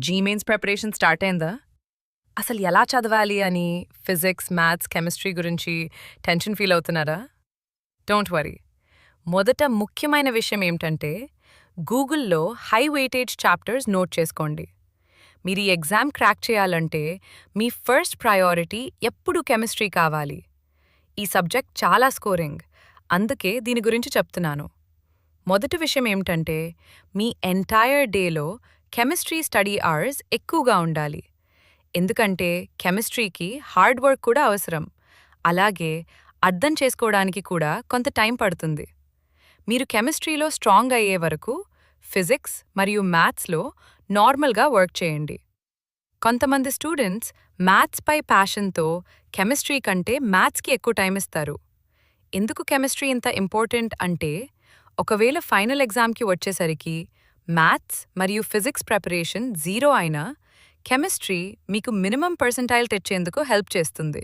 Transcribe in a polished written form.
జీమెయిన్స్ preparation start అయిందా? అసలు ఎలా చదవాలి అని ఫిజిక్స్, మ్యాథ్స్, కెమిస్ట్రీ గురించి టెన్షన్ ఫీల్ అవుతున్నారా? Don't worry. మొదట ముఖ్యమైన విషయం ఏమిటంటే గూగుల్లో హై వెయిటేజ్ చాప్టర్స్ నోట్ చేసుకోండి. మీరు ఈ ఎగ్జామ్ క్రాక్ చేయాలంటే మీ ఫస్ట్ ప్రయారిటీ ఎప్పుడూ కెమిస్ట్రీ కావాలి. ఈ సబ్జెక్ట్ చాలా స్కోరింగ్, అందుకే దీని గురించి చెప్తున్నాను. మొదటి విషయం ఏమిటంటే మీ ఎంటైర్ డేలో కెమిస్ట్రీ స్టడీ అవర్స్ ఎక్కువగా ఉండాలి. ఎందుకంటే కెమిస్ట్రీకి హార్డ్ వర్క్ కూడా అవసరం, అలాగే అర్థం చేసుకోవడానికి కూడా కొంత టైం పడుతుంది. మీరు కెమిస్ట్రీలో స్ట్రాంగ్ అయ్యే వరకు ఫిజిక్స్ మరియు మ్యాథ్స్లో నార్మల్గా వర్క్ చేయండి. కొంతమంది స్టూడెంట్స్ మ్యాథ్స్పై ప్యాషన్తో కెమిస్ట్రీ కంటే మ్యాథ్స్కి ఎక్కువ టైం ఇస్తారు. ఎందుకు కెమిస్ట్రీ ఇంత ఇంపార్టెంట్ అంటే ఒకవేళ ఫైనల్ ఎగ్జామ్కి వచ్చేసరికి మ్యాథ్స్ మరియు ఫిజిక్స్ ప్రిపరేషన్ జీరో అయినా కెమిస్ట్రీ మీకు మినిమం పర్సెంటైల్ తెచ్చేందుకు హెల్ప్ చేస్తుంది.